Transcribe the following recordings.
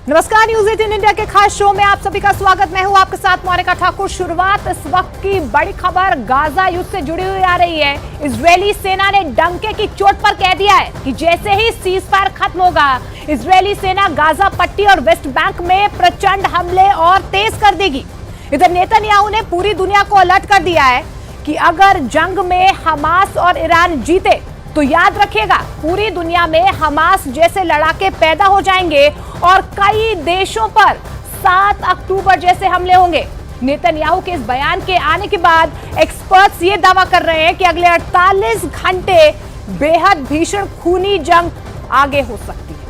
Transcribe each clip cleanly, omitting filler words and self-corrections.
नमस्कार, news 18 India के खास शो में आप सभी का स्वागत। मैं हूं आपके साथ मोनिका ठाकुर। शुरुआत इस वक्त की बड़ी खबर गाजा युद्ध से जुड़ी हुई आ रही है। इजरायली सेना ने डंके की चोट पर कह दिया है कि जैसे ही सीज फायर खत्म होगा, इजरायली सेना गाजा पट्टी और वेस्ट बैंक में प्रचंड हमले और तेज कर देगी। इधर नेतन्याहू ने पूरी दुनिया को अलर्ट कर दिया है कि अगर जंग में हमास और ईरान जीते तो याद रखिएगा, पूरी दुनिया में हमास जैसे लड़ाके पैदा हो जाएंगे और कई देशों पर 7 अक्टूबर जैसे हमले होंगे। नेतन्याहू के इस बयान के आने के बाद एक्सपर्ट्स ये दावा कर रहे हैं कि अगले 48 घंटे बेहद भीषण खूनी जंग आगे हो सकती है।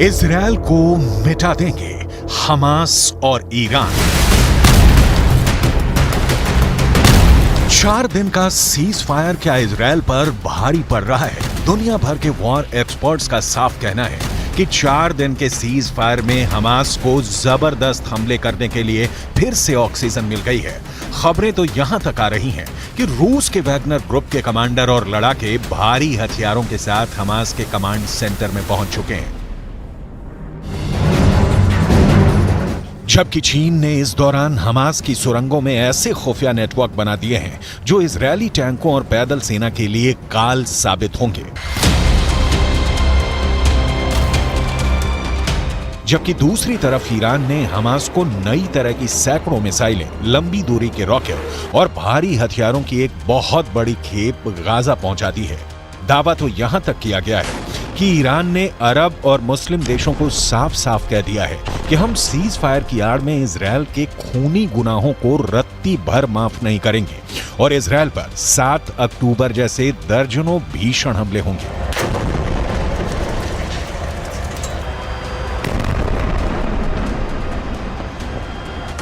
इजरायल को मिटा देंगे हमास और ईरान। 4 दिन का सीज फायर क्या इजरायल पर भारी पड़ रहा है? दुनिया भर के वॉर एक्सपर्ट्स का साफ कहना है कि 4 दिन के सीज फायर में हमास को जबरदस्त हमले करने के लिए फिर से ऑक्सीजन मिल गई है। खबरें तो यहां तक आ रही हैं कि रूस के वैगनर ग्रुप के कमांडर और लड़ाके भारी हथियारों के साथ हमास के कमांड सेंटर में पहुंच चुके हैं, जबकि चीन ने इस दौरान हमास की सुरंगों में ऐसे खुफिया नेटवर्क बना दिए हैं जो इजरायली टैंकों और पैदल सेना के लिए काल साबित होंगे। जबकि दूसरी तरफ ईरान ने हमास को नई तरह की सैकड़ों मिसाइलें, लंबी दूरी के रॉकेट और भारी हथियारों की एक बहुत बड़ी खेप गाजा पहुंचा दी है। दावा तो यहां तक किया गया है कि ईरान ने अरब और मुस्लिम देशों को साफ साफ कह दिया है कि हम सीज फायर की आड़ में इजरायल के खूनी गुनाहों को रत्ती भर माफ नहीं करेंगे और इजरायल पर 7 अक्टूबर जैसे दर्जनों भीषण हमले होंगे।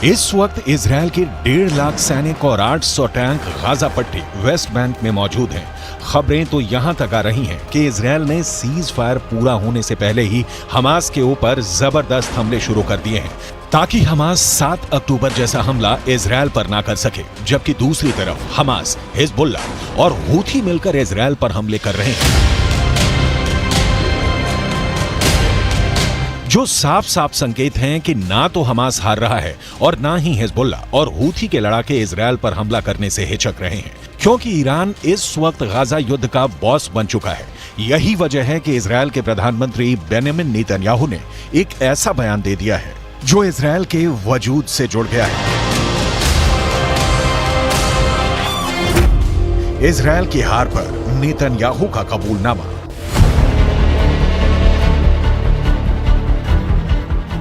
इस वक्त इजरायल के 1.5 लाख सैनिक और 800 टैंक गाजा पट्टी, वेस्ट बैंक में मौजूद हैं। खबरें तो यहां तक आ रही हैं कि इजरायल ने सीज फायर पूरा होने से पहले ही हमास के ऊपर जबरदस्त हमले शुरू कर दिए हैं ताकि हमास 7 अक्टूबर जैसा हमला इजरायल पर ना कर सके। जबकि दूसरी तरफ हमास, हिजबुल्लाह और हूथी मिलकर इजरायल पर हमले कर रहे हैं, जो साफ साफ संकेत हैं कि ना तो हमास हार रहा है और ना ही हिजबुल्लाह और हूथी के लड़ाके इजरायल पर हमला करने से हिचक रहे हैं, क्योंकि ईरान इस वक्त गाजा युद्ध का बॉस बन चुका है। यही वजह है कि इजरायल के प्रधानमंत्री बेंजामिन नेतन्याहू ने एक ऐसा बयान दे दिया है जो इजरायल के वजूद से जुड़ गया है। इजरायल की हार पर नेतन्याहू का कबूलनामा।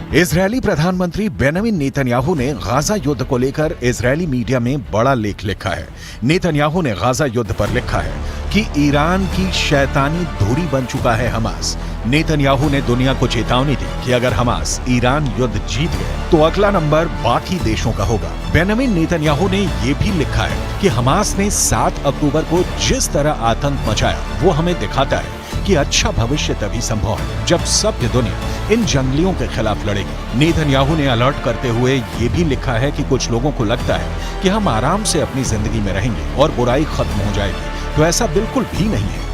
इजरायली प्रधानमंत्री बेंजामिन नेतन्याहू ने गाजा युद्ध को लेकर इजरायली मीडिया में बड़ा लेख लिखा है। नेतन्याहू ने गाजा युद्ध पर लिखा है कि ईरान की शैतानी धुरी बन चुका है हमास। नेतन्याहू ने दुनिया को चेतावनी दी कि अगर हमास ईरान युद्ध जीत गए तो अगला नंबर बाकी देशों का होगा। बेंजामिन नेतन्याहू ने यह भी लिखा है कि हमास ने 7 अक्टूबर को जिस तरह आतंक मचाया वो हमें दिखाता है कि अच्छा भविष्य तभी संभव है जब सभ्य दुनिया इन जंगलियों के खिलाफ लड़ेगी। नेतन्याहू ने अलर्ट करते हुए ये भी लिखा है कि कुछ लोगों को लगता है कि हम आराम से अपनी जिंदगी में रहेंगे और बुराई खत्म हो जाएगी, तो ऐसा बिल्कुल भी नहीं है।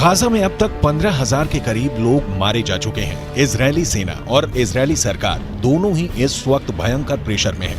गाजा में अब तक 15,000 के करीब लोग मारे जा चुके हैं। इजरायली सेना और इजरायली सरकार दोनों ही इस वक्त भयंकर प्रेशर में है।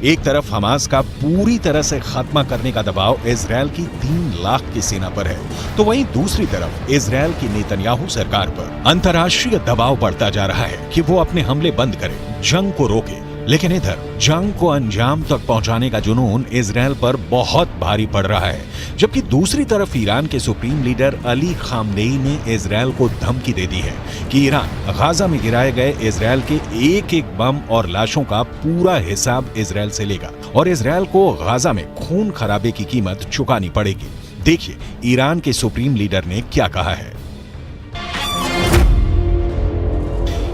एक तरफ हमास का पूरी तरह से खात्मा करने का दबाव इजरायल की 3 लाख की सेना पर है, तो वहीं दूसरी तरफ इजरायल की नेतन्याहू सरकार पर अंतर्राष्ट्रीय दबाव बढ़ता जा रहा है कि वो अपने हमले बंद करे, जंग को रोके लेकिन इधर जंग को अंजाम तक पहुंचाने का जुनून इजरायल पर बहुत भारी पड़ रहा है, जबकि दूसरी तरफ ईरान के सुप्रीम लीडर अली खामनेई ने इजरायल को धमकी दे दी है कि ईरान गाजा में गिराए गए इजरायल के एक एक बम और लाशों का पूरा हिसाब इजरायल से लेगा और इजरायल को गाजा में खून खराबे की कीमत चुकानी पड़ेगी। देखिए ईरान के सुप्रीम लीडर ने क्या कहा है।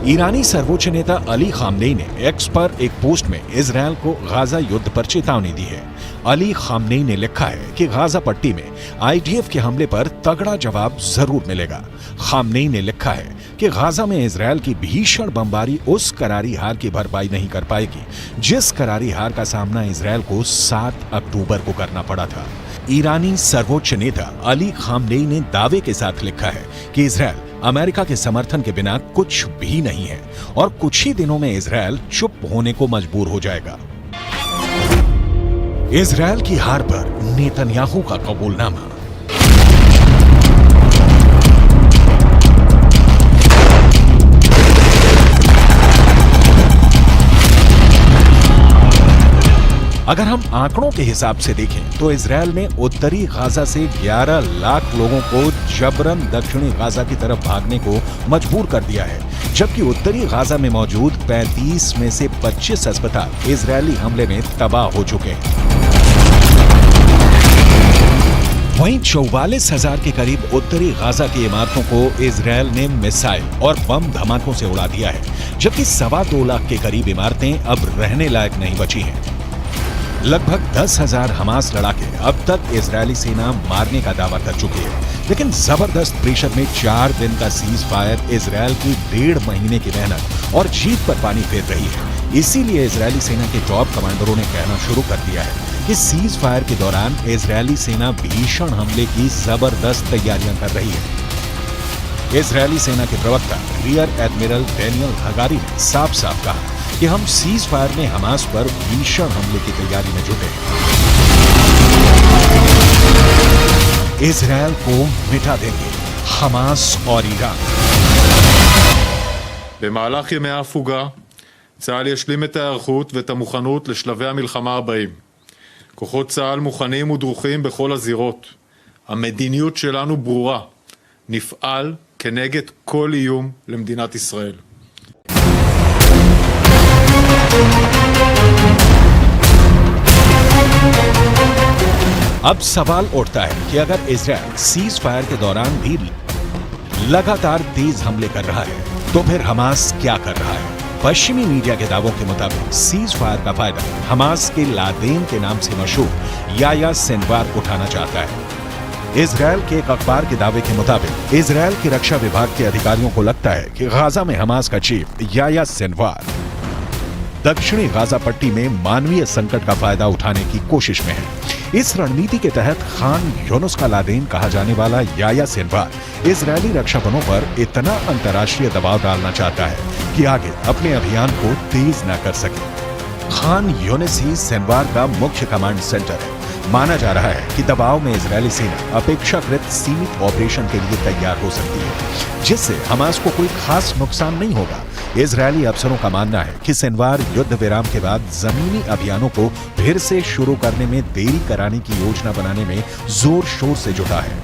ईरानी सर्वोच्च नेता अली खामनेई ने एक्स पर एक पोस्ट में इजरायल को गाजा युद्ध पर चेतावनी दी है। अली खामनेई ने लिखा है कि गाजा पट्टी में आईडीएफ के हमले पर तगड़ा जवाब जरूर मिलेगा। खामनेई ने लिखा है कि गाजा में इजरायल की भीषण बमबारी उस करारी हार की भरपाई नहीं कर पाएगी जिस करारी हार का सामना इजरायल को 7 अक्टूबर को करना पड़ा था। ईरानी सर्वोच्च नेता अली खामनेई ने दावे के साथ लिखा है कि इजरायल अमेरिका के समर्थन के बिना कुछ भी नहीं है और कुछ ही दिनों में इजरायल चुप होने को मजबूर हो जाएगा। इजरायल की हार पर नेतन्याहू का कबूलनामा। अगर हम आंकड़ों के हिसाब से देखें तो इजरायल ने उत्तरी गाजा से 11 लाख लोगों को जबरन दक्षिणी गाजा की तरफ भागने को मजबूर कर दिया है, जबकि उत्तरी गाजा में मौजूद 35 में से 25 अस्पताल इजरायली हमले में तबाह हो चुके हैं। वहीं 44,000 के करीब उत्तरी गाजा की इमारतों को इजरायल ने मिसाइल और बम धमाकों से उड़ा दिया है, जबकि 2.25 लाख के करीब इमारतें अब रहने लायक नहीं बची हैं। लगभग 10,000 हमास लड़ाके अब तक इजरायली सेना मारने का दावा कर चुकी है, लेकिन जबरदस्त प्रेशर में 4 दिन का सीज फायर इजरायल की 1.5 महीने की मेहनत और जीत पर पानी फेर रही है। इसीलिए इजरायली सेना के टॉप कमांडरों ने कहना शुरू कर दिया है कि सीज फायर के दौरान इजरायली सेना भीषण हमले की जबरदस्त तैयारियां कर रही है। इजरायली सेना के प्रवक्ता रियर एडमिरल डैनियल हगारी ने साफ साफ कहा कि हम सीज फायर में हमास पर भीषण हमले की तैयारी में जुटे हैं। इजरायल को मिटा देंगे हमास और ईरान। במהלך ימי ההפוגה, צה"ל ישלים את ההיערכות ואת המוכנות לשלבי המלחמה הבאים. כוחות צה"ל מוכנים ודרוכים בכל הזירות. המדיניות שלנו ברורה. נפעל כנגד כל איום למדינת ישראל. अब सवाल उठता है कि अगर इजरायल सीज फायर के दौरान भी लगातार तेज हमले कर रहा है तो फिर हमास क्या कर रहा है। पश्चिमी मीडिया के दावों के मुताबिक सीज फायर का फायदा हमास के लादेन के नाम से मशहूर याया सिनवार उठाना चाहता है। इजरायल के एक अखबार के दावे के मुताबिक इजरायल के रक्षा विभाग के अधिकारियों को लगता है कि गाजा में हमास का चीफ याया सिनवार दक्षिणी गाजा पट्टी में मानवीय संकट का फायदा उठाने की कोशिश में है। इस रणनीति के तहत खान यूनुस का लादेन कहा जाने वाला याया सिनवार इजरायली रक्षा बलों पर इतना अंतर्राष्ट्रीय दबाव डालना चाहता है कि आगे अपने अभियान को तेज न कर सके। खान यूनुस ही सिनवार का मुख्य कमांड सेंटर है। माना जा रहा है कि दबाव में इजरायली सेना अपेक्षाकृत सीमित ऑपरेशन के लिए तैयार हो सकती है, जिससे हमास को कोई खास नुकसान नहीं होगा। इजरायली अफसरों का मानना है कि सिनवार युद्ध विराम के बाद जमीनी अभियानों को फिर से शुरू करने में देरी कराने की योजना बनाने में जोर शोर से जुटा है।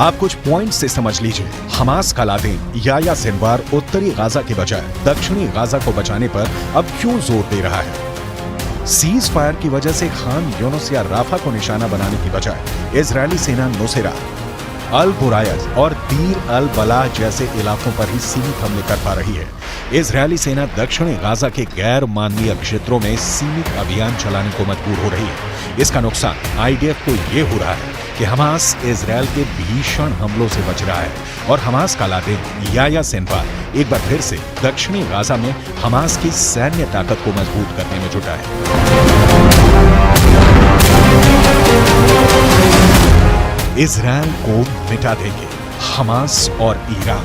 आप कुछ पॉइंट से समझ लीजिए। हमास का लादेन याया सिनवार उत्तरी गाजा के बजाय दक्षिणी गाजा को बचाने पर अब क्यों जोर दे रहा है। सीज फायर की वजह से खान यूनुस या राफा को निशाना बनाने की बजाय इजरायली सेना नुसैरा, अल बुरायज और दीर अल बलाह जैसे इलाकों पर ही सीमित हमले कर पा रही है। इजरायली सेना दक्षिणी गाजा के गैर मानवीय क्षेत्रों में सीमित अभियान चलाने को मजबूर हो रही है। इसका नुकसान आईडीएफ को ये हो रहा है कि हमास इजरायल के भीषण हमलों से बच रहा है और हमास का लादेन याया सिनवार एक बार फिर से दक्षिणी गाजा में हमास की सैन्य ताकत को मजबूत करने में जुटा है। इजरायल को मिटा देंगे हमास और ईरान।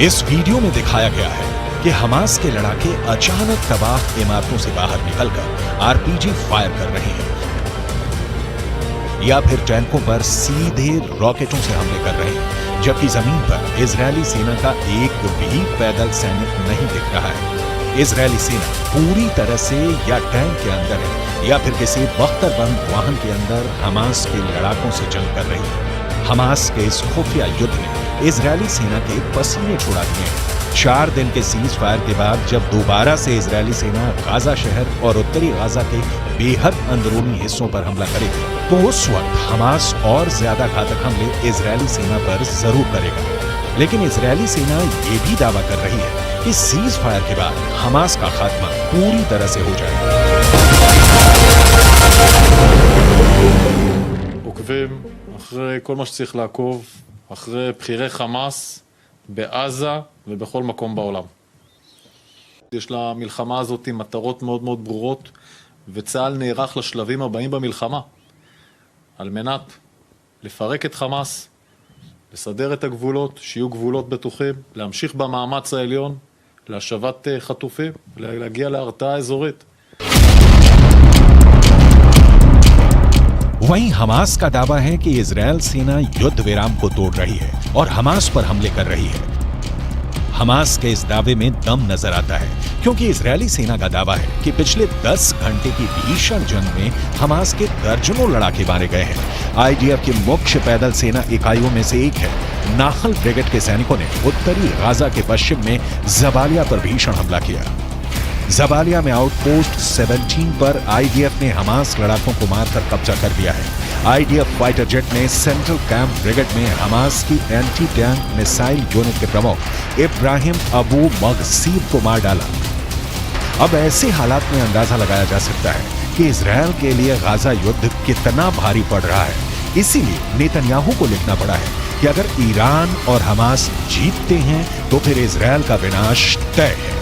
इस वीडियो में दिखाया गया है कि हमास के लड़ाके अचानक तबाह इमारतों से बाहर निकलकर आरपीजी फायर कर रहे हैं या फिर टैंकों पर सीधे रॉकेटों से हमले कर रहे हैं, जबकि जमीन पर इजरायली सेना का एक भी पैदल सैनिक नहीं दिख रहा है। इजरायली सेना पूरी तरह से या टैंक के अंदर है या फिर किसी बख्तरबंद वाहन के अंदर हमास के लड़ाकों से जंग कर रही है। हमास के इस खुफिया युद्ध ने इजरायली सेना के पसीने छुड़ा दिए हैं। 4 दिन के सीज फायर के बाद जब दोबारा से इजरायली सेना गाजा शहर और उत्तरी गाजा के बेहद अंदरूनी हिस्सों पर हमला करेगी, तो उस वक्त हमास और ज्यादा घातक हमले इजरायली सेना पर जरूर करेगा। लेकिन इजरायली सेना ये भी दावा कर रही है कि सीज फायर के बाद हमास का खात्मा पूरी तरह से हो जाएगा। עוקבים אחרי כל מה שצריך לעקוב, אחרי בכירי חמאס בעזה ובכל מקום בעולם. יש למלחמה הזאת מטרות מאוד מאוד ברורות, וצה"ל נערך לשלבים הבאים במלחמה, על מנת לפרק את חמאס, לסדר את הגבולות, שיהיו גבולות בטוחים, להמשיך במאמץ העליון, להשבת חטופים, להגיע להרתעה אזורית. वहीं हमास का दावा है कि इजरायल सेना युद्ध विराम को तोड़ रही है और हमास पर हमले कर रही है। हमास के इस दावे में दम नजर आता है, क्योंकि इजरायली सेना का दावा है कि पिछले 10 घंटे की भीषण जंग में हमास के दर्जनों लड़ाके मारे गए हैं। आईडीएफ की मुख्य पैदल सेना इकाइयों में से एक है नाहल ब्रिगेड के सैनिकों ने उत्तरी गाजा के पश्चिम में जबालिया पर भीषण हमला किया। जबालिया में आउटपोस्ट 17 पर आईडीएफ ने हमास लड़ाकों को मारकर कब्जा कर लिया है। आईडीएफ फाइटर जेट ने सेंट्रल कैंप ब्रिगेड में हमास की एंटी टैंक मिसाइल यूनिट के प्रमुख इब्राहिम अबू मगसीब को मार डाला। अब ऐसे हालात में अंदाजा लगाया जा सकता है कि इजरायल के लिए गाजा युद्ध कितना भारी पड़ रहा है। इसीलिए नेतन्याहू को लिखना पड़ा है कि अगर ईरान और हमास जीतते हैं तो फिर इजरायल का विनाश तय है।